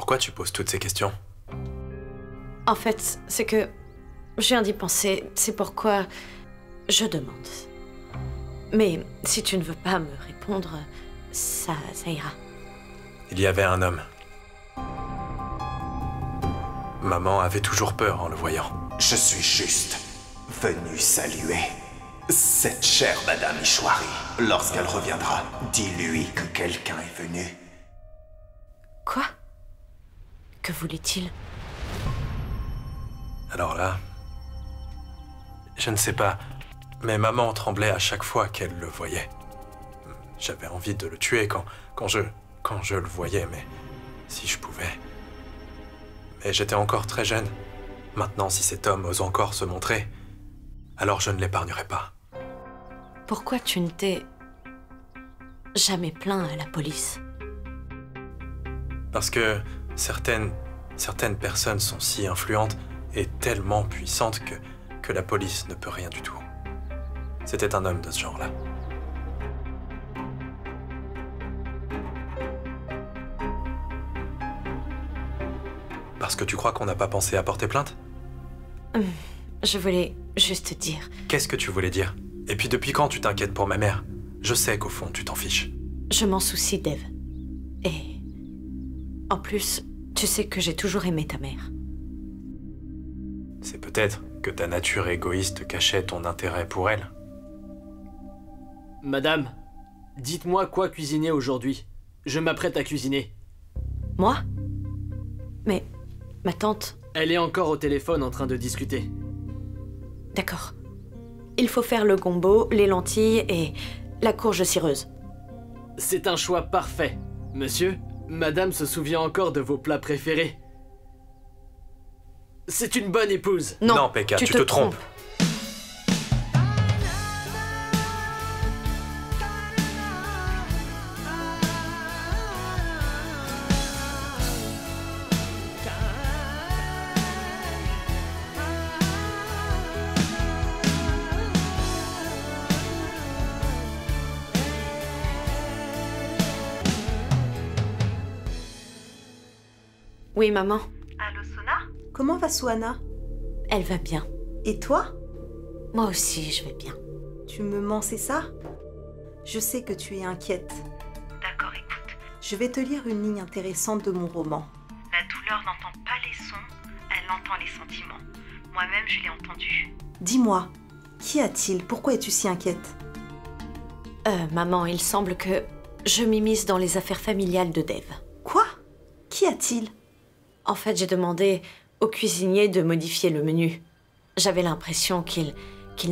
Pourquoi tu poses toutes ces questions? En fait, c'est que je viens d'y penser. C'est pourquoi je demande. Mais si tu ne veux pas me répondre, ça ira. Il y avait un homme. Maman avait toujours peur en le voyant. Je suis juste venu saluer cette chère Madame Ishwari. Lorsqu'elle reviendra, dis-lui que quelqu'un est venu. Quoi? Que voulait-il? Alors là, je ne sais pas, mais maman tremblait à chaque fois qu'elle le voyait. J'avais envie de le tuer quand je le voyais, mais si je pouvais. Mais j'étais encore très jeune. Maintenant, si cet homme ose encore se montrer, alors je ne l'épargnerai pas. Pourquoi tu ne t'es jamais plaint à la police? Parce que certaines personnes sont si influentes et tellement puissantes que la police ne peut rien du tout. C'était un homme de ce genre-là. Parce que tu crois qu'on n'a pas pensé à porter plainte? Je voulais juste dire... Qu'est-ce que tu voulais dire? Et puis depuis quand tu t'inquiètes pour ma mère? Je sais qu'au fond, tu t'en fiches. Je m'en soucie, Dev. Et... en plus, tu sais que j'ai toujours aimé ta mère. C'est peut-être que ta nature égoïste cachait ton intérêt pour elle. Madame, dites-moi quoi cuisiner aujourd'hui. Je m'apprête à cuisiner. Moi? Mais... ma tante... Elle est encore au téléphone en train de discuter. D'accord. Il faut faire le gombo, les lentilles et la courge cireuse. C'est un choix parfait. Monsieur, madame se souvient encore de vos plats préférés. C'est une bonne épouse. Non, Pekka, tu te trompes. Oui, maman. Allô, Sona? Comment va Suhana? Elle va bien. Et toi? Moi aussi, je vais bien. Tu me mens, c'est ça? Je sais que tu es inquiète. D'accord, écoute. Je vais te lire une ligne intéressante de mon roman. La douleur n'entend pas les sons, elle entend les sentiments. Moi-même, je l'ai entendu. Dis-moi, qu'y a-t-il? Pourquoi es-tu si inquiète? Maman, il semble que je m'immisce dans les affaires familiales de Dev. Quoi? Qu'y a-t-il? En fait, j'ai demandé au cuisinier de modifier le menu. J'avais l'impression qu'il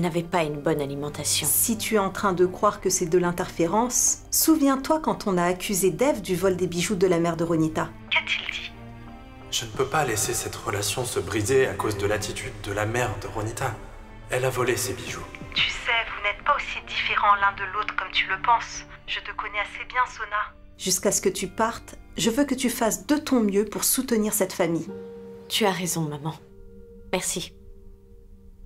n'avait pas une bonne alimentation. Si tu es en train de croire que c'est de l'interférence, souviens-toi quand on a accusé Dev du vol des bijoux de la mère de Ronita. Qu'a-t-il dit? Je ne peux pas laisser cette relation se briser à cause de l'attitude de la mère de Ronita. Elle a volé ses bijoux. Tu sais, vous n'êtes pas aussi différents l'un de l'autre comme tu le penses. Je te connais assez bien, Sona. Jusqu'à ce que tu partes, je veux que tu fasses de ton mieux pour soutenir cette famille. Tu as raison, maman. Merci.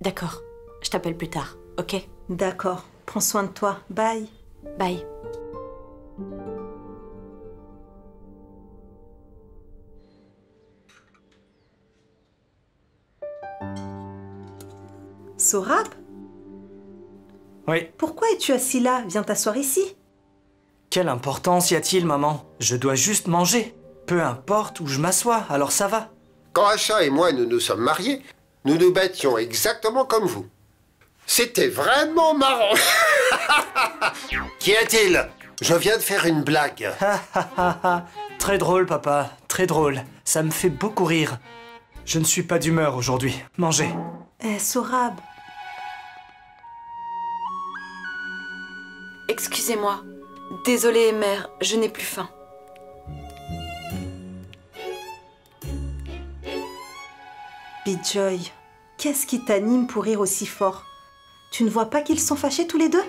D'accord. Je t'appelle plus tard, ok? D'accord. Prends soin de toi. Bye. Bye. Sohrab? Oui. Pourquoi es-tu assis là? Viens t'asseoir ici. Quelle importance y a-t-il, maman? Je dois juste manger. Peu importe où je m'assois, alors ça va. Quand Asha et moi nous nous sommes mariés, nous nous battions exactement comme vous. C'était vraiment marrant. Qu'y a-t-il? Je viens de faire une blague. Très drôle, papa. Très drôle. Ça me fait beaucoup rire. Je ne suis pas d'humeur aujourd'hui. Mangez. Sohrab. Excusez-moi. Désolée, mère, je n'ai plus faim. Bijoy, qu'est-ce qui t'anime pour rire aussi fort? Tu ne vois pas qu'ils sont fâchés tous les deux?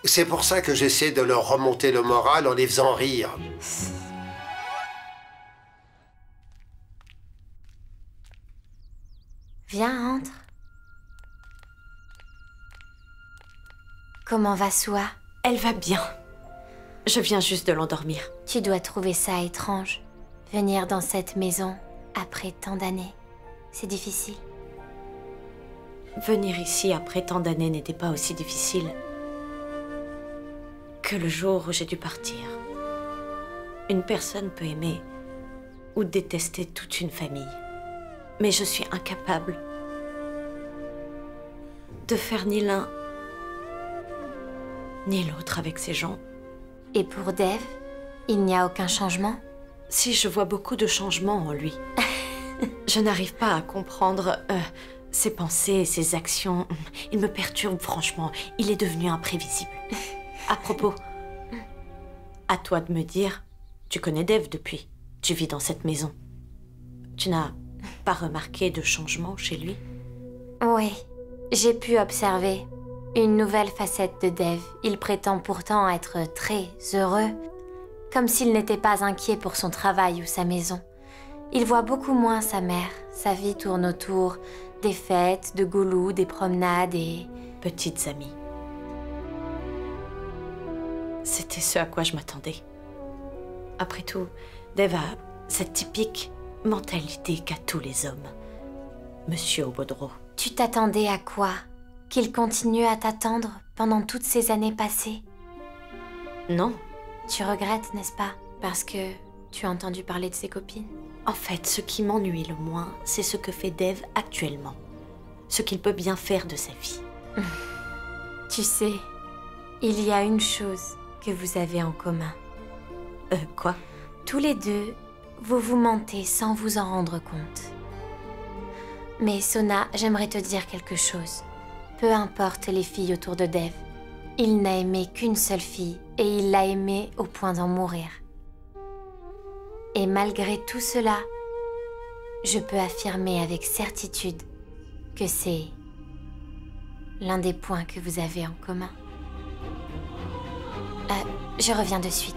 C'est pour ça que j'essaie de leur remonter le moral en les faisant rire. Viens, entre. Comment va Soa? Elle va bien. Je viens juste de l'endormir. Tu dois trouver ça étrange. venir dans cette maison après tant d'années, c'est difficile. Venir ici après tant d'années n'était pas aussi difficile que le jour où j'ai dû partir. Une personne peut aimer ou détester toute une famille, mais je suis incapable de faire ni l'un ni l'autre avec ces gens. Et pour Dev, il n'y a aucun changement? Si, je vois beaucoup de changements en lui. Je n'arrive pas à comprendre ses pensées, ses actions. Il me perturbe franchement. Il est devenu imprévisible. À propos, à toi de me dire, tu connais Dev depuis. Tu vis dans cette maison. Tu n'as pas remarqué de changement chez lui? Oui, j'ai pu observer une nouvelle facette de Dev. Il prétend pourtant être très heureux, comme s'il n'était pas inquiet pour son travail ou sa maison. Il voit beaucoup moins sa mère. Sa vie tourne autour des fêtes, de Goulou, des promenades et... petites amies. C'était ce à quoi je m'attendais. Après tout, Dev a cette typique mentalité qu'a tous les hommes. Monsieur Obodro. Tu t'attendais à quoi? Qu'il continue à t'attendre pendant toutes ces années passées? Non. Tu regrettes, n'est-ce pas? Parce que tu as entendu parler de ses copines? En fait, ce qui m'ennuie le moins, c'est ce que fait Dev actuellement. Ce qu'il peut bien faire de sa vie. Tu sais, il y a une chose que vous avez en commun. Quoi? Tous les deux, vous vous mentez sans vous en rendre compte. Mais Sona, j'aimerais te dire quelque chose. Peu importe les filles autour de Dev, il n'a aimé qu'une seule fille et il l'a aimée au point d'en mourir. Et malgré tout cela, je peux affirmer avec certitude que c'est l'un des points que vous avez en commun. Je reviens de suite.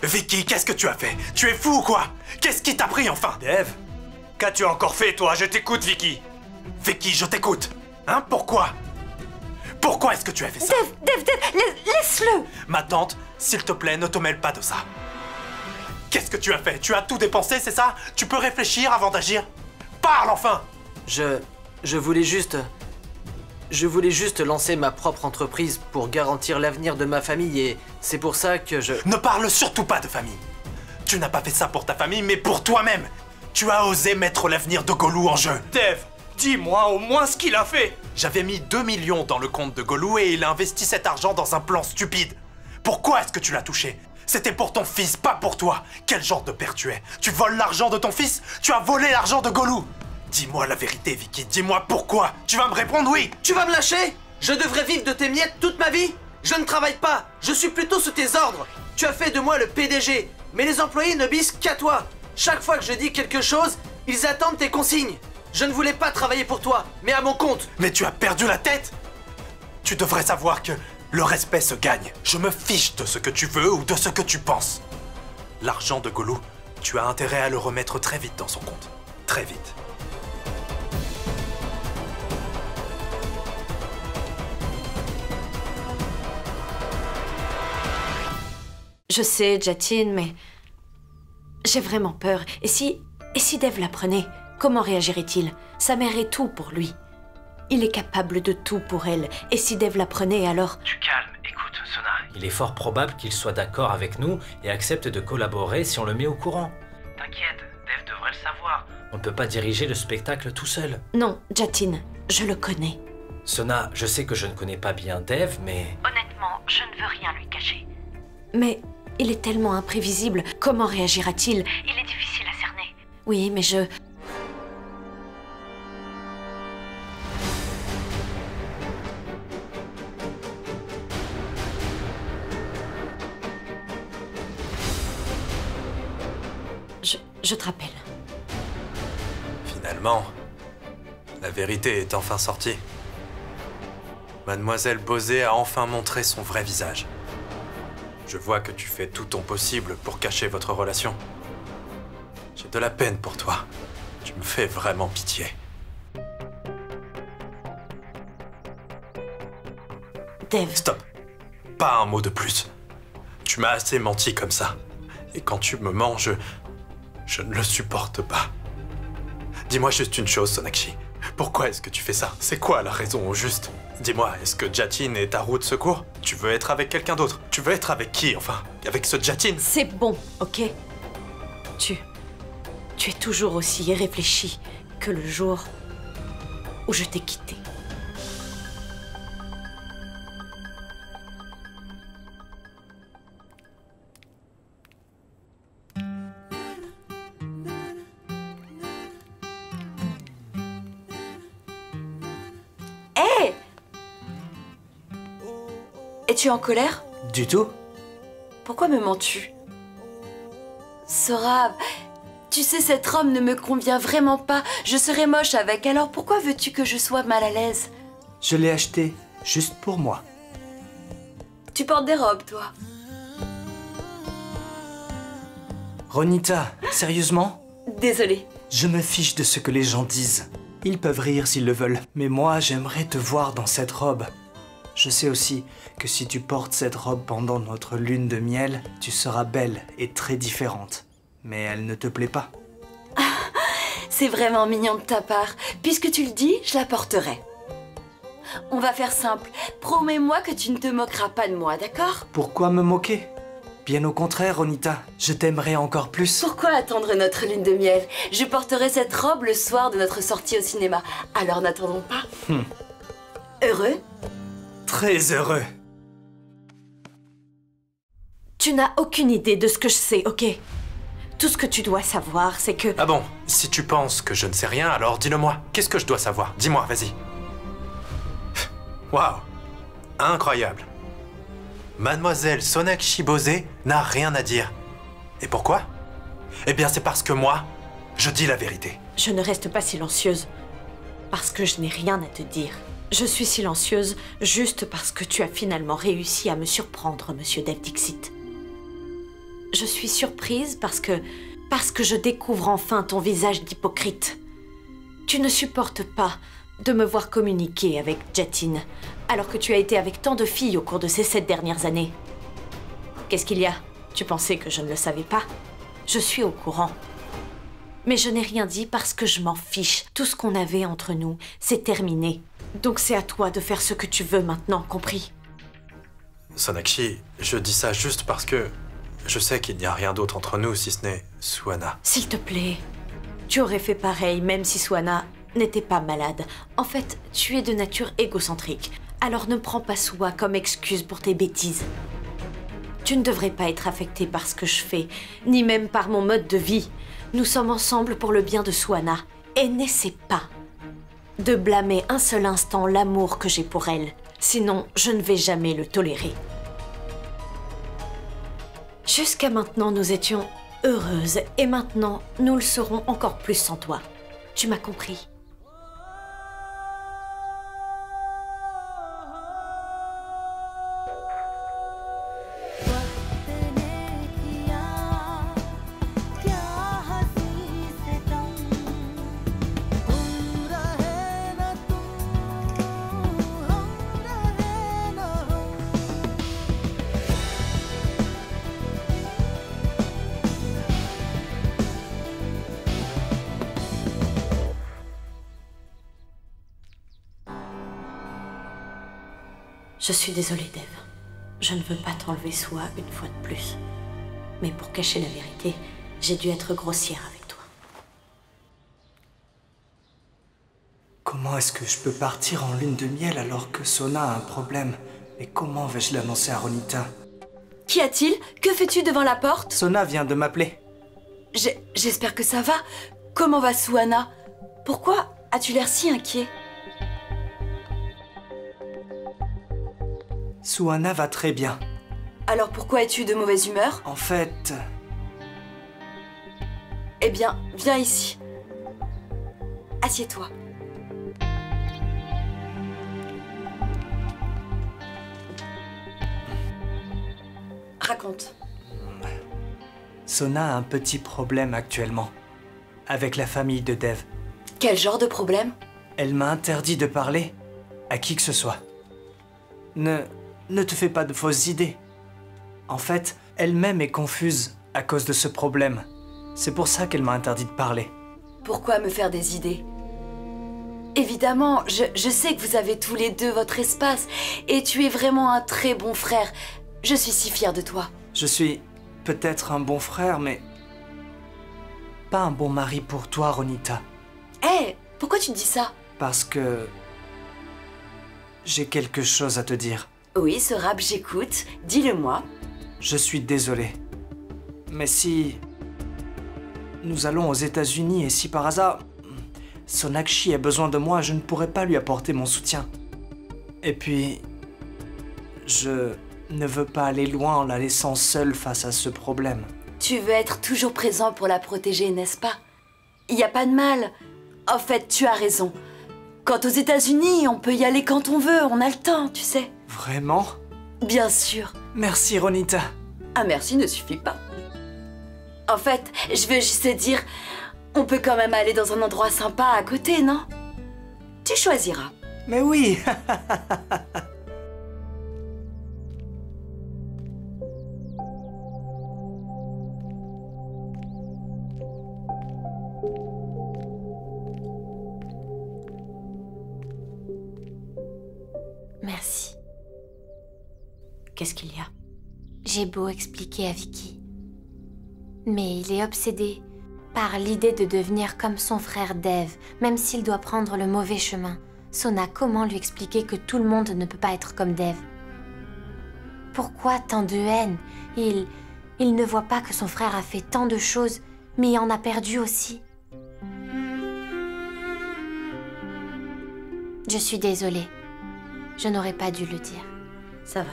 Vicky, qu'est-ce que tu as fait? Tu es fou ou quoi? Qu'est-ce qui t'a pris enfin? Dev, qu'as-tu encore fait, toi? Je t'écoute, Vicky. Vicky, je t'écoute. Hein? Pourquoi? Pourquoi est-ce que tu as fait ça? Dev, laisse-le! Ma tante, s'il te plaît, ne te mêle pas de ça. Qu'est-ce que tu as fait? Tu as tout dépensé, c'est ça? Tu peux réfléchir avant d'agir? Parle enfin! Je voulais juste lancer ma propre entreprise pour garantir l'avenir de ma famille et c'est pour ça que je... Ne parle surtout pas de famille. Tu n'as pas fait ça pour ta famille, mais pour toi-même. Tu as osé mettre l'avenir de Goulou en jeu. Dev, dis-moi au moins ce qu'il a fait. J'avais mis 2 millions dans le compte de Goulou et il a investi cet argent dans un plan stupide. Pourquoi est-ce que tu l'as touché? C'était pour ton fils, pas pour toi. Quel genre de père tu es? Tu voles l'argent de ton fils? Tu as volé l'argent de Goulou? Dis-moi la vérité, Vicky, dis-moi pourquoi. Tu vas me répondre oui. Tu vas me lâcher? Je devrais vivre de tes miettes toute ma vie? Je ne travaille pas, je suis plutôt sous tes ordres. Tu as fait de moi le PDG, mais les employés n'obéissent qu'à toi. Chaque fois que je dis quelque chose, ils attendent tes consignes. Je ne voulais pas travailler pour toi, mais à mon compte. Mais tu as perdu la tête? Tu devrais savoir que le respect se gagne. Je me fiche de ce que tu veux ou de ce que tu penses. L'argent de Goulou, tu as intérêt à le remettre très vite dans son compte. Très vite. Je sais, Jatine, mais j'ai vraiment peur. Et si Dev l'apprenait, comment réagirait-il? Sa mère est tout pour lui. Il est capable de tout pour elle. Et si Dev l'apprenait, alors... Tu calmes, écoute, Sona. Il est fort probable qu'il soit d'accord avec nous et accepte de collaborer si on le met au courant. T'inquiète, Dev devrait le savoir. On ne peut pas diriger le spectacle tout seul. Non, Jatine, je le connais. Sona, je sais que je ne connais pas bien Dev, mais... Honnêtement, je ne veux rien lui cacher. Mais il est tellement imprévisible. Comment réagira-t-il? Il est difficile à cerner. Oui, mais je te rappelle. Finalement, la vérité est enfin sortie. Mademoiselle Bosé a enfin montré son vrai visage. Je vois que tu fais tout ton possible pour cacher votre relation. J'ai de la peine pour toi. Tu me fais vraiment pitié. Dev. Stop. Pas un mot de plus. Tu m'as assez menti comme ça. Et quand tu me mens, je ne le supporte pas. Dis-moi juste une chose, Sonakshi. Pourquoi est-ce que tu fais ça? C'est quoi la raison au juste? Dis-moi, est-ce que Jatin est ta roue de secours? Tu veux être avec quelqu'un d'autre? Tu veux être avec qui, enfin? Avec ce Jatin? C'est bon, ok? Tu es toujours aussi irréfléchi que le jour où je t'ai quitté. Hé! Es-tu en colère? Du tout? Pourquoi me mens-tu? Sorav, tu sais, cette robe ne me convient vraiment pas. Je serais moche avec, alors pourquoi veux-tu que je sois mal à l'aise? Je l'ai acheté juste pour moi. Tu portes des robes, toi? Ronita, sérieusement? Désolée. Je me fiche de ce que les gens disent. Ils peuvent rire s'ils le veulent, mais moi, j'aimerais te voir dans cette robe. Je sais aussi que si tu portes cette robe pendant notre lune de miel, tu seras belle et très différente. Mais elle ne te plaît pas. C'est vraiment mignon de ta part. Puisque tu le dis, je la porterai. On va faire simple. Promets-moi que tu ne te moqueras pas de moi, d'accord? Pourquoi me moquer? Bien au contraire, Ronita, je t'aimerais encore plus. Pourquoi attendre notre lune de miel? Je porterai cette robe le soir de notre sortie au cinéma. Alors n'attendons pas. Heureux? Très heureux. Tu n'as aucune idée de ce que je sais, ok? Tout ce que tu dois savoir, c'est que... Ah bon? Si tu penses que je ne sais rien, alors dis-le-moi. Qu'est-ce que je dois savoir? Dis-moi, vas-y. Waouh! Incroyable. Mademoiselle Sonakshi Bose n'a rien à dire. Et pourquoi? Eh bien, c'est parce que moi, je dis la vérité. Je ne reste pas silencieuse parce que je n'ai rien à te dire. Je suis silencieuse juste parce que tu as finalement réussi à me surprendre, Monsieur Dev Dixit. Je suis surprise parce que je découvre enfin ton visage d'hypocrite. Tu ne supportes pas de me voir communiquer avec Jatin, alors que tu as été avec tant de filles au cours de ces 7 dernières années. Qu'est-ce qu'il y a? Tu pensais que je ne le savais pas? Je suis au courant. Mais je n'ai rien dit parce que je m'en fiche. Tout ce qu'on avait entre nous, c'est terminé. Donc c'est à toi de faire ce que tu veux maintenant, compris? Sonakshi, je dis ça juste parce que je sais qu'il n'y a rien d'autre entre nous si ce n'est Suana. S'il te plaît, tu aurais fait pareil même si Suana n'était pas malade. En fait, tu es de nature égocentrique. Alors ne prends pas Sua comme excuse pour tes bêtises. Tu ne devrais pas être affecté par ce que je fais, ni même par mon mode de vie. Nous sommes ensemble pour le bien de Suana. Et n'essaie pas de blâmer un seul instant l'amour que j'ai pour elle. Sinon, je ne vais jamais le tolérer. Jusqu'à maintenant, nous étions heureuses. Et maintenant, nous le serons encore plus sans toi. Tu m'as compris? Je suis désolée, Dev. Je ne veux pas t'enlever Sua une fois de plus. Mais pour cacher la vérité, j'ai dû être grossière avec toi. Comment est-ce que je peux partir en lune de miel alors que Sona a un problème? Et comment vais-je l'annoncer à Ronita? Qu'y a-t-il? Que fais-tu devant la porte? Sona vient de m'appeler. J'espère que ça va. Comment va Suana? Pourquoi as-tu l'air si inquiet? Suana va très bien. Alors pourquoi es-tu de mauvaise humeur? En fait... Eh bien, viens ici. Assieds-toi. Raconte. Sona a un petit problème actuellement. Avec la famille de Dev. Quel genre de problème? Elle m'a interdit de parler à qui que ce soit. ne te fais pas de fausses idées. En fait, elle-même est confuse à cause de ce problème. C'est pour ça qu'elle m'a interdit de parler. Pourquoi me faire des idées? Évidemment, je sais que vous avez tous les deux votre espace et tu es vraiment un très bon frère. Je suis si fière de toi. Je suis peut-être un bon frère, mais pas un bon mari pour toi, Ronita. Hé, pourquoi tu dis ça? Parce que j'ai quelque chose à te dire. Oui, Sorab, j'écoute. Dis-le-moi. Je suis désolé. Mais si nous allons aux États-Unis et si par hasard Sonakshi a besoin de moi, je ne pourrai pas lui apporter mon soutien. Et puis, je ne veux pas aller loin en la laissant seule face à ce problème. Tu veux être toujours présent pour la protéger, n'est-ce pas? Il n'y a pas de mal. En fait, tu as raison. Quant aux États-Unis, on peut y aller quand on veut, on a le temps, tu sais. Vraiment? Bien sûr. Merci, Ronita. Un merci ne suffit pas. En fait, je veux juste te dire, on peut quand même aller dans un endroit sympa à côté, non? Tu choisiras. Mais oui. Merci. Qu'est-ce qu'il y a? J'ai beau expliquer à Vicky, mais il est obsédé par l'idée de devenir comme son frère Dev, même s'il doit prendre le mauvais chemin. Sona, comment lui expliquer que tout le monde ne peut pas être comme Dev? Pourquoi tant de haine? Il ne voit pas que son frère a fait tant de choses, mais il en a perdu aussi. Je suis désolée. Je n'aurais pas dû le dire. Ça va.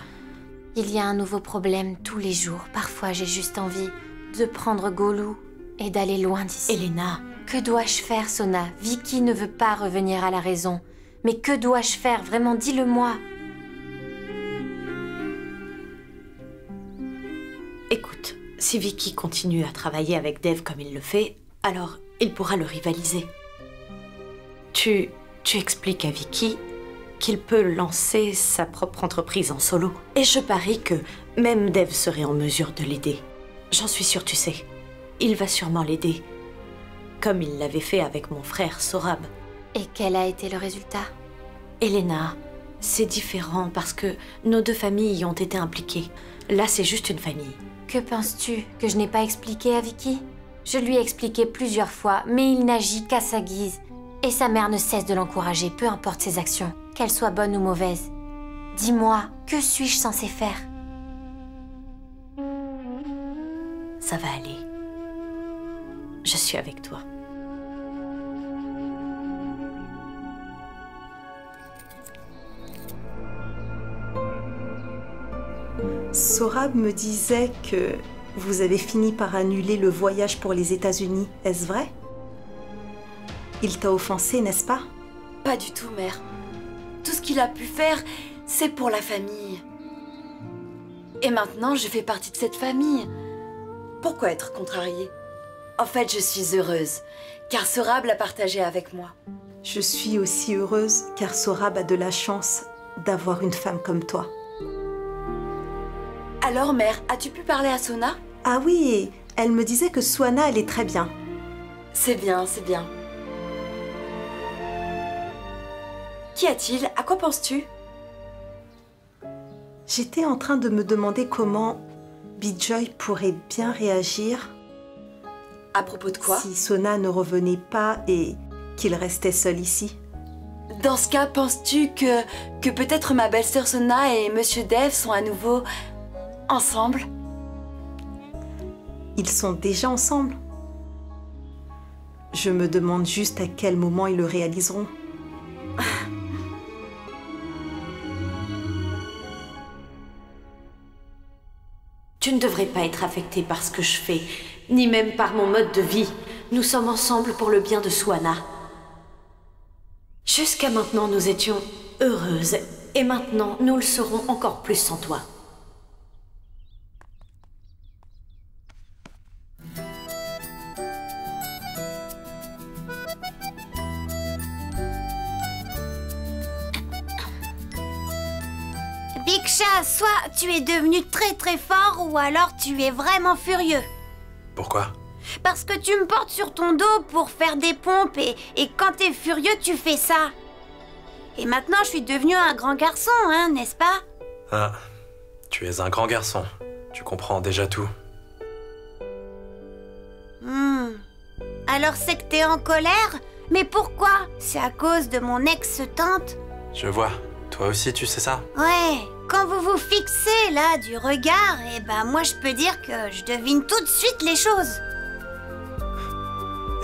Il y a un nouveau problème tous les jours. Parfois, j'ai juste envie de prendre Golou et d'aller loin d'ici. Elena. Que dois-je faire, Sona? Vicky ne veut pas revenir à la raison. Mais que dois-je faire? Vraiment, dis-le-moi. Écoute, si Vicky continue à travailler avec Dev comme il le fait, alors il pourra le rivaliser. Tu expliques à Vicky qu'il peut lancer sa propre entreprise en solo. Et je parie que même Dev serait en mesure de l'aider. J'en suis sûre, tu sais. Il va sûrement l'aider, comme il l'avait fait avec mon frère Sorab. Et quel a été le résultat? Elena, c'est différent parce que nos deux familles y ont été impliquées. Là, c'est juste une famille. Que penses-tu que je n'ai pas expliqué à Vicky? Je lui ai expliqué plusieurs fois, mais il n'agit qu'à sa guise. Et sa mère ne cesse de l'encourager, peu importe ses actions, qu'elles soient bonnes ou mauvaises. Dis-moi, que suis-je censée faire? Ça va aller. Je suis avec toi. Sorab me disait que vous avez fini par annuler le voyage pour les États-Unis. Est-ce vrai? Il t'a offensé, n'est-ce pas? Pas du tout, mère. Tout ce qu'il a pu faire, c'est pour la famille. Et maintenant, je fais partie de cette famille. Pourquoi être contrariée? En fait, je suis heureuse, car Sorab l'a partagé avec moi. Je suis aussi heureuse, car Sorab a de la chance d'avoir une femme comme toi. Alors, mère, as-tu pu parler à Sona? Ah oui, elle me disait que Swana allait très bien. C'est bien, c'est bien. Qu'y a-t-il? À quoi penses-tu? J'étais en train de me demander comment Bijoy pourrait bien réagir. À propos de quoi? Si Sona ne revenait pas et qu'il restait seul ici. Dans ce cas, penses-tu que peut-être ma belle-sœur Sona et Monsieur Dev sont à nouveau ensemble? Ils sont déjà ensemble. Je me demande juste à quel moment ils le réaliseront. Tu ne devrais pas être affectée par ce que je fais, ni même par mon mode de vie. Nous sommes ensemble pour le bien de Swana. Jusqu'à maintenant, nous étions heureuses, et maintenant, nous le serons encore plus sans toi. Big Chat, soit tu es devenu très très fort ou alors tu es vraiment furieux. Pourquoi? Parce que tu me portes sur ton dos pour faire des pompes et quand t'es furieux, tu fais ça. Et maintenant, je suis devenu un grand garçon, hein, n'est-ce pas? Ah, tu es un grand garçon. Tu comprends déjà tout. Alors c'est que t'es en colère? Mais pourquoi? C'est à cause de mon ex-tante? Je vois. Toi aussi, tu sais ça? Ouais, quand vous vous fixez là du regard, eh ben moi je peux dire que je devine tout de suite les choses.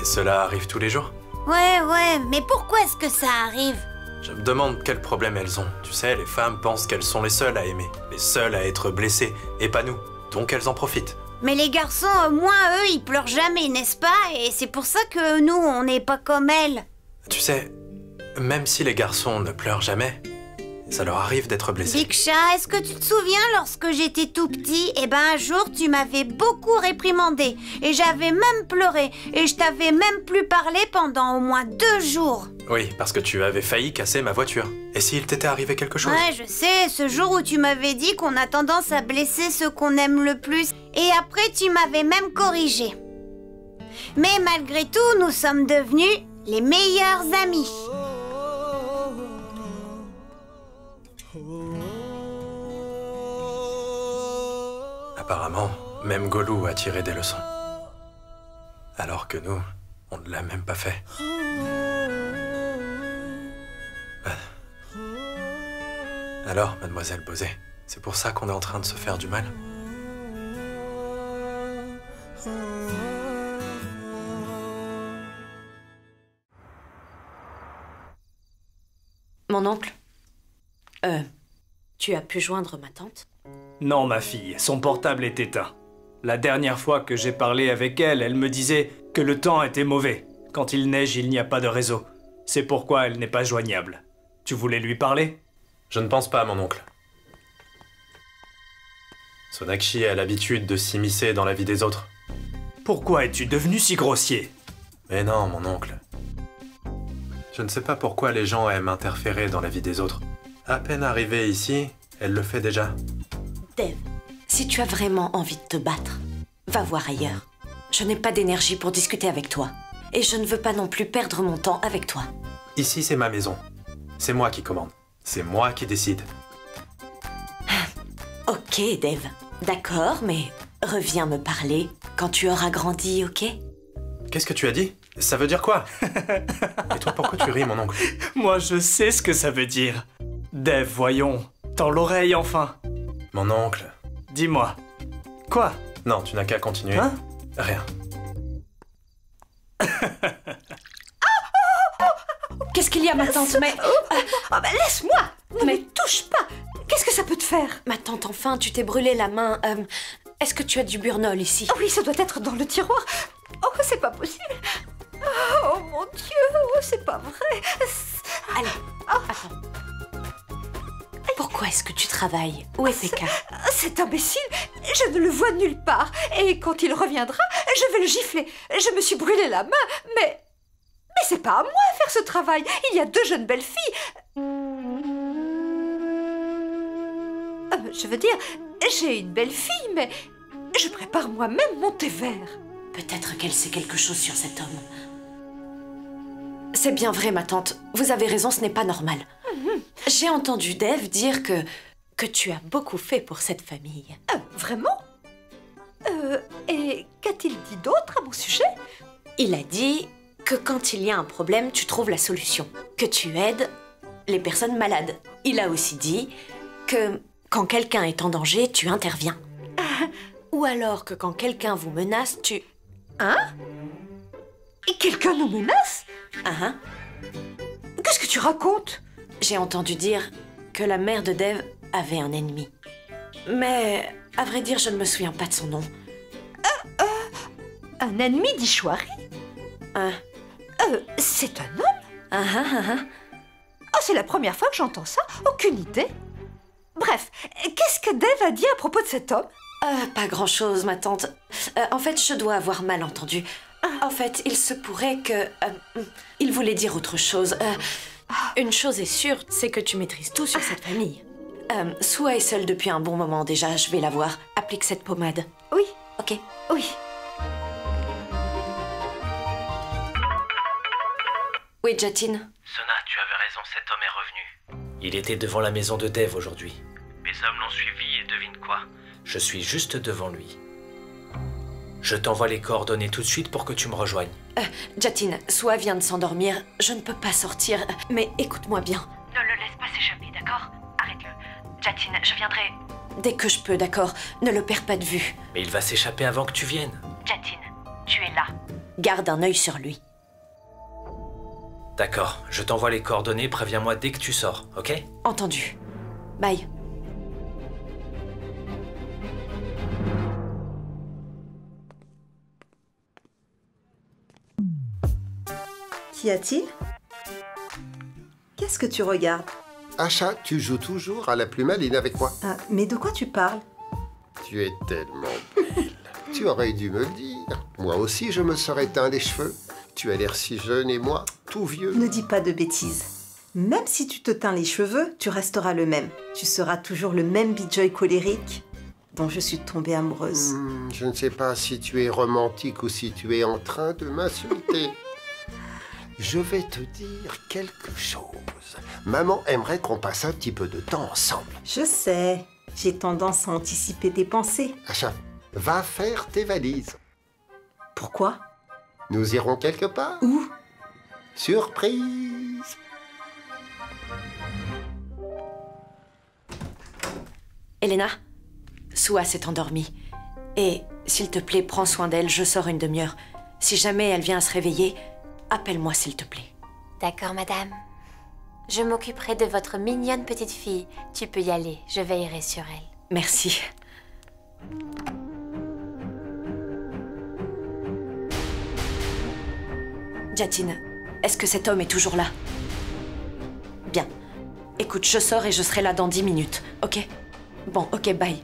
Et cela arrive tous les jours? Ouais, mais pourquoi est-ce que ça arrive? Je me demande quel problème elles ont. Tu sais, les femmes pensent qu'elles sont les seules à aimer, les seules à être blessées, et pas nous. Donc elles en profitent. Mais les garçons, moins eux, ils pleurent jamais, n'est-ce pas? Et c'est pour ça que nous, on n'est pas comme elles. Tu sais, même si les garçons ne pleurent jamais, ça leur arrive d'être blessés. Big Chat, est-ce que tu te souviens lorsque j'étais tout petit? Eh ben un jour, tu m'avais beaucoup réprimandé. Et j'avais même pleuré. Et je t'avais même plus parlé pendant au moins 2 jours. Oui, parce que tu avais failli casser ma voiture. Et s'il t'était arrivé quelque chose? Ouais, je sais, ce jour où tu m'avais dit qu'on a tendance à blesser ceux qu'on aime le plus. Et après, tu m'avais même corrigé. Mais malgré tout, nous sommes devenus les meilleurs amis. Apparemment, même Golou a tiré des leçons. Alors que nous, on ne l'a même pas fait. Alors, mademoiselle Bosé, c'est pour ça qu'on est en train de se faire du mal? Mon oncle, tu as pu joindre ma tante? Non, ma fille, son portable est éteint. La dernière fois que j'ai parlé avec elle, elle me disait que le temps était mauvais. Quand il neige, il n'y a pas de réseau. C'est pourquoi elle n'est pas joignable. Tu voulais lui parler? Je ne pense pas, mon oncle. Sonakshi a l'habitude de s'immiscer dans la vie des autres. Pourquoi es-tu devenu si grossier? Mais non, mon oncle. Je ne sais pas pourquoi les gens aiment interférer dans la vie des autres. À peine arrivée ici, elle le fait déjà. Dev, si tu as vraiment envie de te battre, va voir ailleurs. Je n'ai pas d'énergie pour discuter avec toi. Et je ne veux pas non plus perdre mon temps avec toi. Ici, c'est ma maison. C'est moi qui commande. C'est moi qui décide. Ok, Dev. D'accord, mais reviens me parler quand tu auras grandi, ok? Qu'est-ce que tu as dit? Ça veut dire quoi? Et toi, pourquoi tu ris, mon oncle? Moi, je sais ce que ça veut dire. Dev, voyons. Tends l'oreille, enfin. Mon oncle. Dis-moi. Quoi? Non, tu n'as qu'à continuer. Hein? Rien. Qu'est-ce qu'il y a, ma tante? Mais... laisse-moi! Ne Mais- me touche pas! Qu'est-ce que ça peut te faire? Ma tante, enfin, tu t'es brûlé la main. Est-ce que tu as du burnol ici? Oui, ça doit être dans le tiroir. Oh, c'est pas possible. Oh mon Dieu, oh, c'est pas vrai. Allez, attends. Pourquoi est-ce que tu travailles? Où est Pekka? Cet imbécile, je ne le vois nulle part. Et quand il reviendra, je vais le gifler. Je me suis brûlé la main, mais c'est pas à moi à faire ce travail. Il y a 2 jeunes belles filles. Je veux dire, j'ai une belle fille, mais je prépare moi-même mon thé vert. Peut-être qu'elle sait quelque chose sur cet homme. C'est bien vrai, ma tante. Vous avez raison, ce n'est pas normal. J'ai entendu Dev dire que tu as beaucoup fait pour cette famille. Vraiment? Et qu'a-t-il dit d'autre à mon sujet? Il a dit que quand il y a un problème, tu trouves la solution. Que tu aides les personnes malades. Il a aussi dit que quand quelqu'un est en danger, tu interviens. Ou alors que quand quelqu'un vous menace, tu... Hein? Et quelqu'un nous menace? Qu'est-ce que tu racontes? J'ai entendu dire que la mère de Dev avait un ennemi. Mais, à vrai dire, je ne me souviens pas de son nom. Un ennemi d'Ishwari? C'est un homme? Oh, c'est la première fois que j'entends ça. Aucune idée. Bref, qu'est-ce que Dev a dit à propos de cet homme? Pas grand-chose, ma tante. En fait, je dois avoir mal entendu. En fait, il se pourrait que... il voulait dire autre chose. Une chose est sûre, c'est que tu maîtrises tout sur cette famille. Sua est seule depuis un bon moment déjà, je vais la voir. Applique cette pommade. Oui. Ok. Oui. Oui, Jatin. Sona, tu avais raison, cet homme est revenu. Il était devant la maison de Dev aujourd'hui. Mes hommes l'ont suivi et devine quoi? Je suis juste devant lui. Je t'envoie les coordonnées tout de suite pour que tu me rejoignes. Jatin, Sua vient de s'endormir. Je ne peux pas sortir, mais écoute-moi bien. Ne le laisse pas s'échapper, d'accord? Arrête-le. Jatin, je viendrai... Dès que je peux, d'accord? Ne le perds pas de vue. Mais il va s'échapper avant que tu viennes. Jatin, tu es là. Garde un œil sur lui. D'accord, je t'envoie les coordonnées, préviens-moi dès que tu sors, ok? Entendu. Bye. Qu'y a-t-il? Qu'est-ce que tu regardes? Asha, tu joues toujours à la plus maline avec moi. Ah, mais de quoi tu parles? Tu es tellement belle. Tu aurais dû me le dire. Moi aussi, je me serais teint les cheveux. Tu as l'air si jeune et moi, tout vieux. Ne dis pas de bêtises. Même si tu te teins les cheveux, tu resteras le même. Tu seras toujours le même Bijoy colérique dont je suis tombée amoureuse. Je ne sais pas si tu es romantique ou si tu es en train de m'insulter. Je vais te dire quelque chose. Maman aimerait qu'on passe un petit peu de temps ensemble. Je sais, j'ai tendance à anticiper tes pensées. Asha, va faire tes valises. Pourquoi? Nous irons quelque part. Où? Surprise! Elena, Sua s'est endormie. Et, s'il te plaît, prends soin d'elle, je sors une demi-heure. Si jamais elle vient à se réveiller, appelle-moi s'il te plaît. D'accord, madame. Je m'occuperai de votre mignonne petite fille. Tu peux y aller, je veillerai sur elle. Merci. Jatin, est-ce que cet homme est toujours là? Bien. Écoute, je sors et je serai là dans 10 minutes, ok? Bon, ok, bye.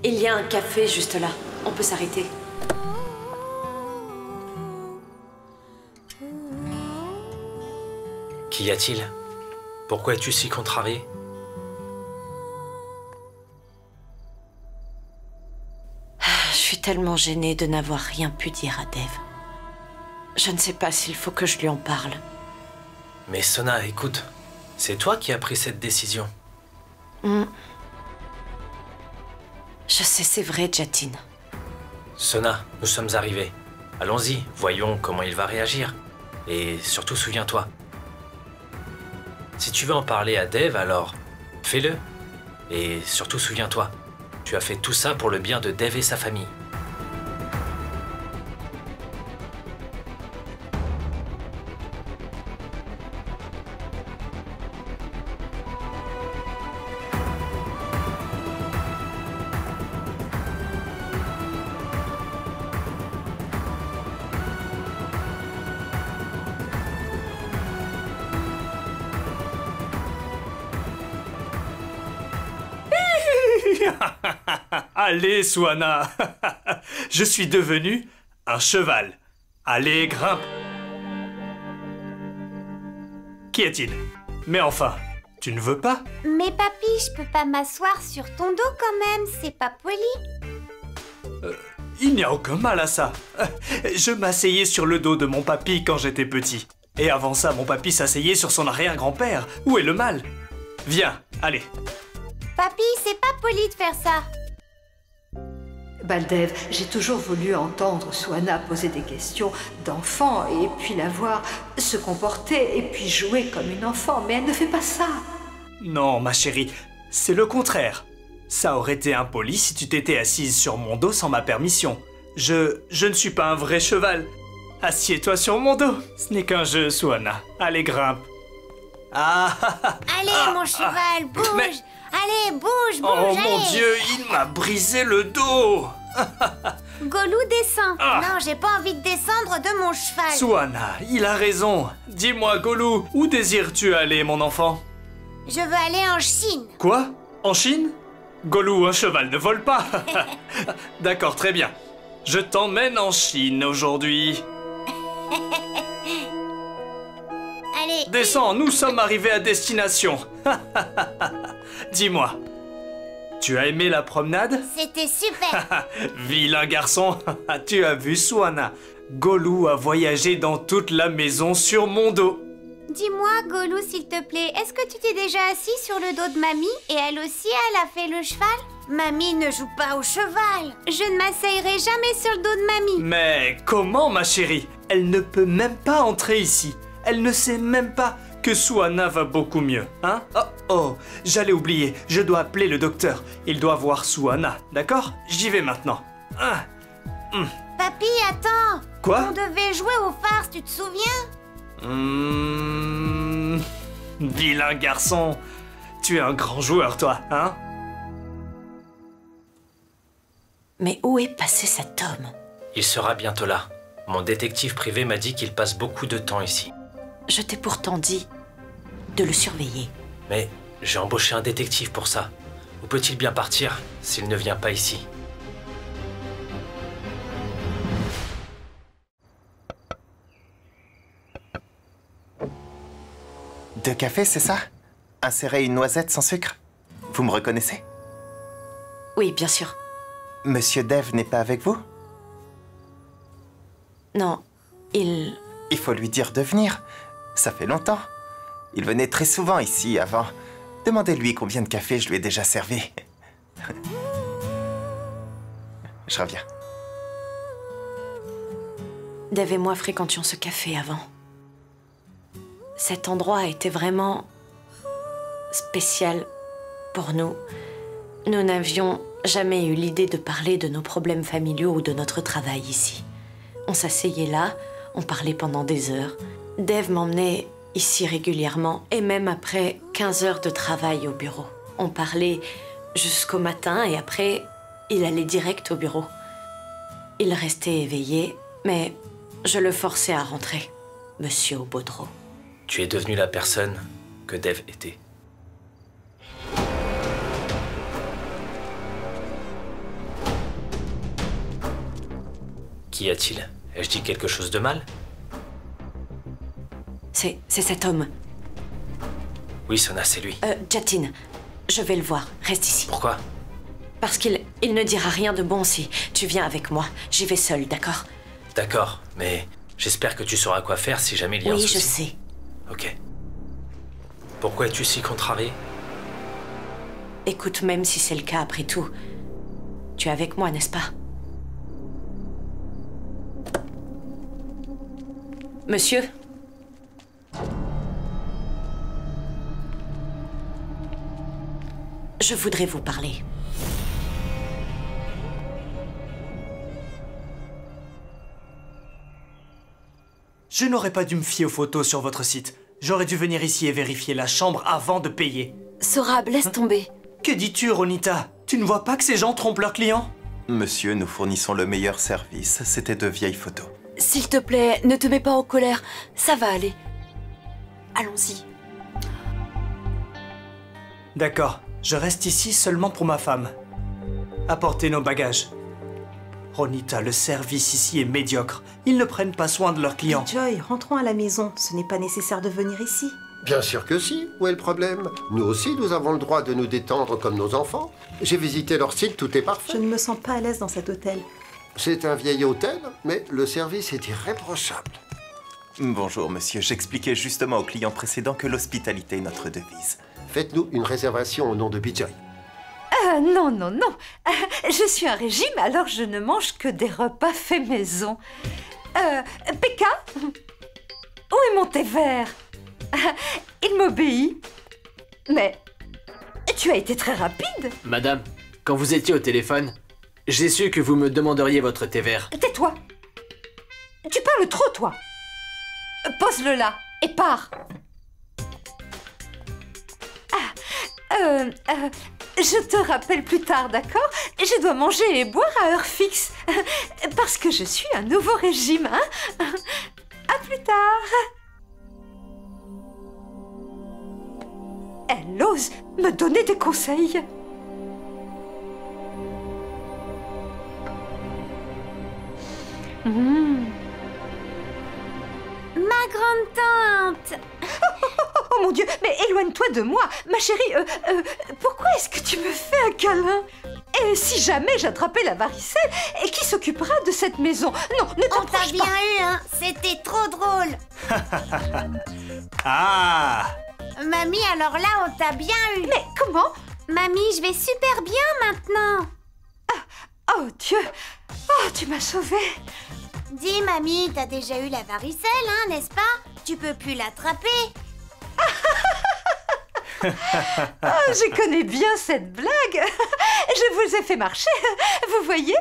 Il y a un café juste là. On peut s'arrêter. Qu'y a-t-il? Pourquoi es-tu si contrarié? Je suis tellement gênée de n'avoir rien pu dire à Dev. Je ne sais pas s'il faut que je lui en parle. Mais Sona, écoute, c'est toi qui as pris cette décision. Je sais, c'est vrai, Jatin. Sona, nous sommes arrivés. Allons-y, voyons comment il va réagir. Et surtout, souviens-toi. Si tu veux en parler à Dev, alors fais-le. Et surtout, souviens-toi, tu as fait tout ça pour le bien de Dev et sa famille. Allez, Swana. Je suis devenu un cheval. Allez, grimpe. Qu'y a-t-il? Mais enfin, tu ne veux pas? Mais papy, je peux pas m'asseoir sur ton dos quand même, c'est pas poli. Il n'y a aucun mal à ça. Je m'asseyais sur le dos de mon papy quand j'étais petit. Et avant ça, mon papy s'asseyait sur son arrière-grand-père. Où est le mal? Viens, allez. Papy, c'est pas poli de faire ça. Baldev, j'ai toujours voulu entendre Swana poser des questions d'enfant et puis la voir se comporter et puis jouer comme une enfant, mais elle ne fait pas ça. Non, ma chérie, c'est le contraire. Ça aurait été impoli si tu t'étais assise sur mon dos sans ma permission. Je ne suis pas un vrai cheval. Assieds-toi sur mon dos. Ce n'est qu'un jeu, Suana. Allez, grimpe. Allez, mon cheval, bouge. Mais... Allez, bouge, Oh allez. mon Dieu, il m'a brisé le dos. Golou, descend. Non, j'ai pas envie de descendre de mon cheval. Suana, il a raison. Dis-moi, Golou, où désires-tu aller, mon enfant? Je veux aller en Chine. Quoi? En Chine? Golou, un cheval ne vole pas. D'accord, très bien. Je t'emmène en Chine aujourd'hui. Allez. Descends, nous sommes arrivés à destination. Dis-moi, tu as aimé la promenade? C'était super. Vilain garçon, tu as vu Suana? Golou a voyagé dans toute la maison sur mon dos. Dis-moi, Golou, s'il te plaît, est-ce que tu t'es déjà assis sur le dos de Mamie et elle aussi, elle a fait le cheval? Mamie ne joue pas au cheval. Je ne m'asseillerai jamais sur le dos de Mamie. Mais comment, ma chérie? Elle ne peut même pas entrer ici. Elle ne sait même pas que Suana va beaucoup mieux, hein? Oh, j'allais oublier, je dois appeler le docteur. Il doit voir Suana, d'accord? J'y vais maintenant. Papy, attends. Quoi? On devait jouer aux farces, tu te souviens? Vilain garçon. Tu es un grand joueur, toi, hein? Mais où est passé cet homme? Il sera bientôt là. Mon détective privé m'a dit qu'il passe beaucoup de temps ici. Je t'ai pourtant dit de le surveiller. Mais j'ai embauché un détective pour ça. Où peut-il bien partir s'il ne vient pas ici? Deux cafés, c'est ça? Insérer une noisette sans sucre? Vous me reconnaissez? Oui, bien sûr. Monsieur Dev n'est pas avec vous? Non, il... Il faut lui dire de venir. Ça fait longtemps. Il venait très souvent ici avant. Demandez-lui combien de café je lui ai déjà servi. Je reviens. Dev et moi fréquentions ce café avant. Cet endroit était vraiment spécial pour nous. Nous n'avions jamais eu l'idée de parler de nos problèmes familiaux ou de notre travail ici. On s'asseyait là, on parlait pendant des heures. Dev m'emmenait ici régulièrement et même après 15 heures de travail au bureau. On parlait jusqu'au matin et après, il allait direct au bureau. Il restait éveillé, mais je le forçais à rentrer, Monsieur Baudreau. Tu es devenu la personne que Dev était. Qu'y a-t-il? Ai-je dit quelque chose de mal? C'est cet homme. Oui, Sona, c'est lui. Jatin, je vais le voir. Reste ici. Pourquoi? Parce qu'il ne dira rien de bon si tu viens avec moi. J'y vais seule, d'accord? D'accord, mais j'espère que tu sauras quoi faire si jamais il y a un souci. Oui, je sais. Ok. Pourquoi es-tu si contrarié? Écoute, même si c'est le cas après tout, tu es avec moi, n'est-ce pas? Monsieur? Je voudrais vous parler. Je n'aurais pas dû me fier aux photos sur votre site. J'aurais dû venir ici et vérifier la chambre avant de payer. Sorab, laisse tomber. Que dis-tu, Ronita? Tu ne vois pas que ces gens trompent leurs clients? Monsieur, nous fournissons le meilleur service. C'était de vieilles photos. S'il te plaît, ne te mets pas en colère. Ça va aller. Allons-y. D'accord. Je reste ici seulement pour ma femme. Apportez nos bagages. Ronita, le service ici est médiocre. Ils ne prennent pas soin de leurs clients. Joy, rentrons à la maison. Ce n'est pas nécessaire de venir ici. Bien sûr que si. Où est le problème? Nous aussi, nous avons le droit de nous détendre comme nos enfants. J'ai visité leur site, tout est parfait. Je ne me sens pas à l'aise dans cet hôtel. C'est un vieil hôtel, mais le service est irréprochable. Bonjour, monsieur. J'expliquais justement aux clients précédents que l'hospitalité est notre devise. Faites-nous une réservation au nom de Bijoy. Non, non, non. Je suis un régime, alors je ne mange que des repas faits maison. Pekka, où est mon thé vert? Il m'obéit. Mais tu as été très rapide. Madame, quand vous étiez au téléphone, J'ai su que vous me demanderiez votre thé vert. Tais-toi. Tu parles trop, toi. Pose-le là et pars. Je te rappelle plus tard, d'accord? Je dois manger et boire à heure fixe. Parce que je suis un nouveau régime, hein? À plus tard. Elle ose me donner des conseils. Ma grande-tante! Oh mon Dieu, mais éloigne-toi de moi. Ma chérie, pourquoi est-ce que tu me fais un câlin? Et si jamais j'attrapais la varicelle, et qui s'occupera de cette maison? Non, ne t'approche pas. On t'a bien eu, hein? C'était trop drôle. Ah! Mamie, alors là, on t'a bien eu. Mais comment? Mamie, je vais super bien maintenant. Oh Dieu! Oh, tu m'as sauvée. Dis, mamie, t'as déjà eu la varicelle, hein, n'est-ce pas? Tu peux plus l'attraper. Oh, je connais bien cette blague. Je vous ai fait marcher, vous voyez?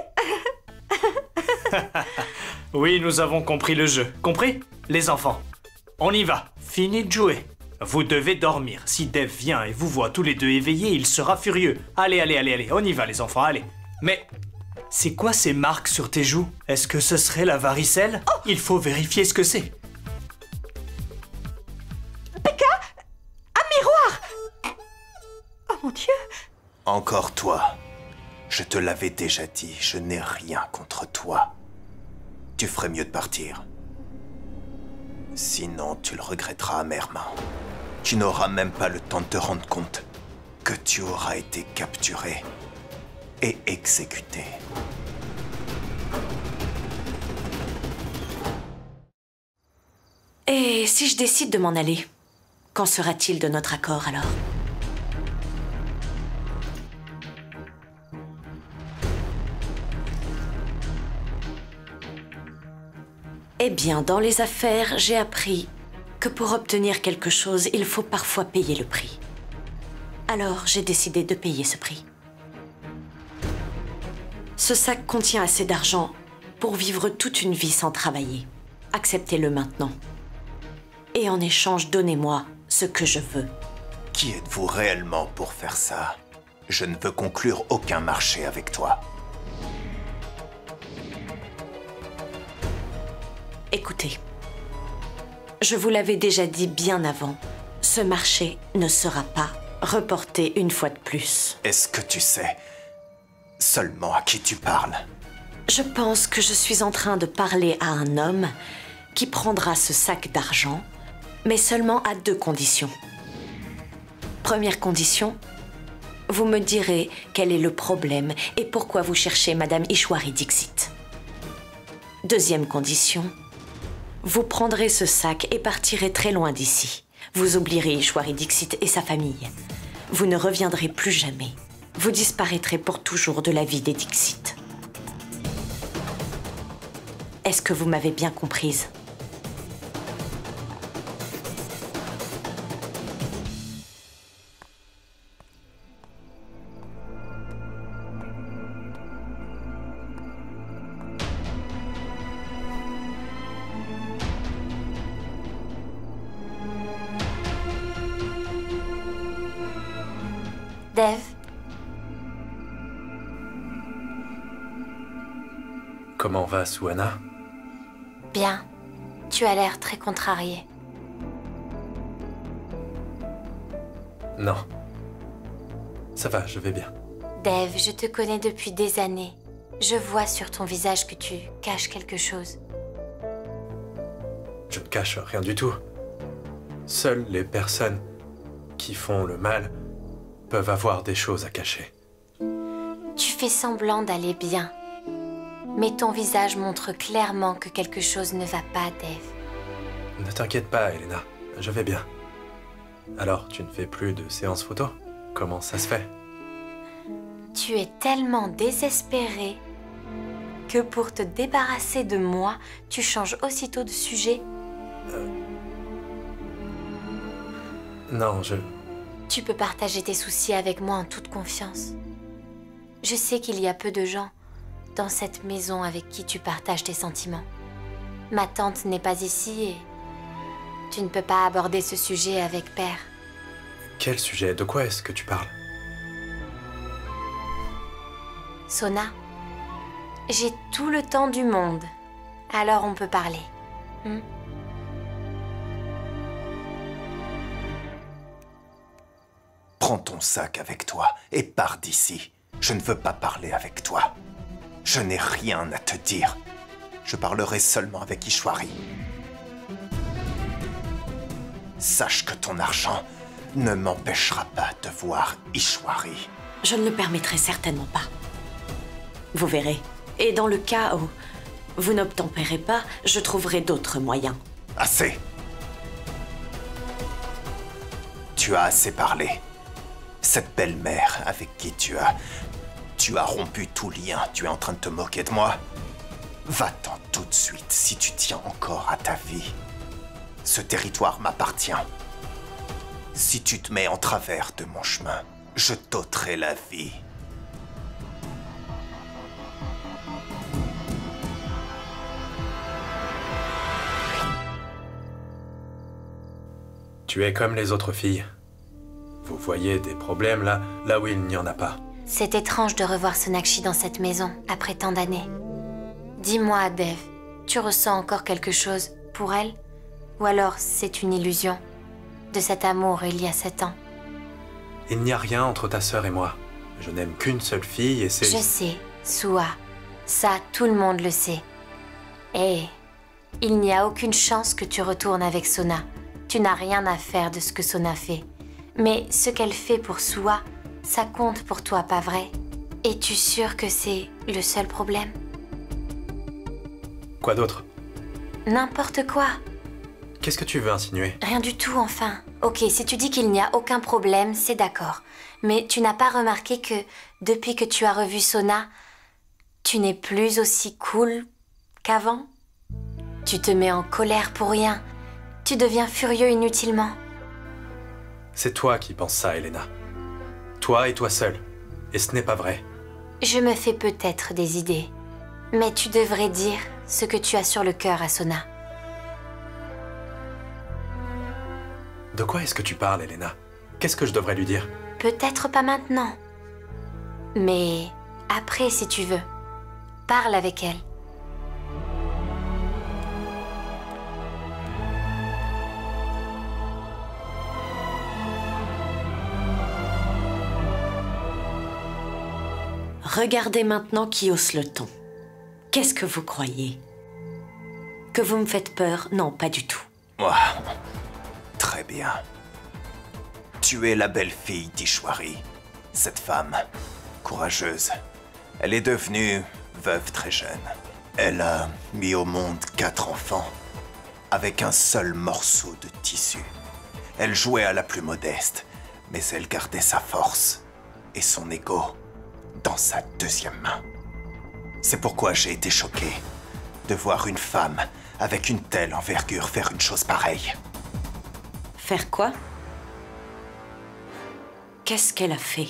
Oui, nous avons compris le jeu. Compris? Les enfants, on y va. Fini de jouer. Vous devez dormir. Si Dave vient et vous voit tous les deux éveillés, il sera furieux. Allez, allez, allez, allez, on y va les enfants, allez. Mais... c'est quoi ces marques sur tes joues? Est-ce que ce serait la varicelle? Oh, il faut vérifier ce que c'est. Pekka! Un miroir! Oh mon Dieu! Encore toi. Je te l'avais déjà dit, je n'ai rien contre toi. Tu ferais mieux de partir. Sinon, tu le regretteras amèrement. Tu n'auras même pas le temps de te rendre compte que tu auras été capturé et exécuté. Et si je décide de m'en aller, qu'en sera-t-il de notre accord alors? Eh bien, dans les affaires, j'ai appris que pour obtenir quelque chose, il faut parfois payer le prix. Alors, j'ai décidé de payer ce prix. Ce sac contient assez d'argent pour vivre toute une vie sans travailler. Acceptez-le maintenant. Et en échange, donnez-moi ce que je veux. Qui êtes-vous réellement pour faire ça? Je ne veux conclure aucun marché avec toi. Écoutez, je vous l'avais déjà dit bien avant, ce marché ne sera pas reporté une fois de plus. Est-ce que tu sais seulement à qui tu parles? Je pense que je suis en train de parler à un homme qui prendra ce sac d'argent, mais seulement à 2 conditions. Première condition, vous me direz quel est le problème et pourquoi vous cherchez Madame Ishwari Dixit. Deuxième condition, vous prendrez ce sac et partirez très loin d'ici. Vous oublierez Ishwari Dixit et sa famille. Vous ne reviendrez plus jamais. Vous disparaîtrez pour toujours de la vie des Dixit. Est-ce que vous m'avez bien comprise? Dev, Comment va Suhana? bien. Tu as l'air très contrarié. Non. Ça va, je vais bien. Dev, je te connais depuis des années. Je vois sur ton visage que tu caches quelque chose. Je ne cache rien du tout. Seules les personnes qui font le mal peuvent avoir des choses à cacher. Tu fais semblant d'aller bien. Mais ton visage montre clairement que quelque chose ne va pas, Dev. Ne t'inquiète pas, Elena. Je vais bien. Alors, tu ne fais plus de séances photo? Comment ça se fait? Tu es tellement désespéré que pour te débarrasser de moi, tu changes aussitôt de sujet. Non, je... Tu peux partager tes soucis avec moi en toute confiance. Je sais qu'il y a peu de gens dans cette maison avec qui tu partages tes sentiments. Ma tante n'est pas ici et tu ne peux pas aborder ce sujet avec Père. Quel sujet? De quoi est-ce que tu parles? Sona, j'ai tout le temps du monde, alors on peut parler. Prends ton sac avec toi et pars d'ici. Je ne veux pas parler avec toi. Je n'ai rien à te dire. Je parlerai seulement avec Ishwari. Sache que ton argent ne m'empêchera pas de voir Ishwari. Je ne le permettrai certainement pas. Vous verrez. Et dans le cas où vous n'obtempérez pas, je trouverai d'autres moyens. Assez. Tu as assez parlé. Cette belle-mère avec qui tu as rompu tout lien, tu es en train de te moquer de moi? Va-t'en tout de suite si tu tiens encore à ta vie. Ce territoire m'appartient. Si tu te mets en travers de mon chemin, je t'ôterai la vie. Tu es comme les autres filles. Vous voyez des problèmes là où il n'y en a pas. C'est étrange de revoir Sonakshi dans cette maison, après tant d'années. Dis-moi, Dev, tu ressens encore quelque chose pour elle? Ou alors c'est une illusion de cet amour il y a 7 ans? Il n'y a rien entre ta sœur et moi. Je n'aime qu'une seule fille et c'est... Je sais, Sua. Ça, tout le monde le sait. Et il n'y a aucune chance que tu retournes avec Sona. Tu n'as rien à faire de ce que Sona fait. Mais ce qu'elle fait pour Sua, ça compte pour toi, pas vrai? Es-tu sûr que c'est le seul problème? Quoi d'autre? N'importe quoi. Qu'est-ce que tu veux insinuer? Rien du tout, enfin. Ok, si tu dis qu'il n'y a aucun problème, c'est d'accord. Mais tu n'as pas remarqué que, depuis que tu as revu Sona, tu n'es plus aussi cool qu'avant? Tu te mets en colère pour rien. Tu deviens furieux inutilement. C'est toi qui penses ça, Elena. Toi et toi seule. Et ce n'est pas vrai. Je me fais peut-être des idées. Mais tu devrais dire ce que tu as sur le cœur à Sona. De quoi est-ce que tu parles, Elena? Qu'est-ce que je devrais lui dire? Peut-être pas maintenant. Mais après, si tu veux. Parle avec elle. Regardez maintenant qui hausse le ton. Qu'est-ce que vous croyez? Que vous me faites peur? Non, pas du tout. Très bien. Tu es la belle-fille d'Ishwari. Cette femme, courageuse. Elle est devenue veuve très jeune. Elle a mis au monde 4 enfants, avec un seul morceau de tissu. Elle jouait à la plus modeste, mais elle gardait sa force et son ego dans sa deuxième main. C'est pourquoi j'ai été choqué de voir une femme avec une telle envergure faire une chose pareille. Faire quoi? Qu'est-ce qu'elle a fait?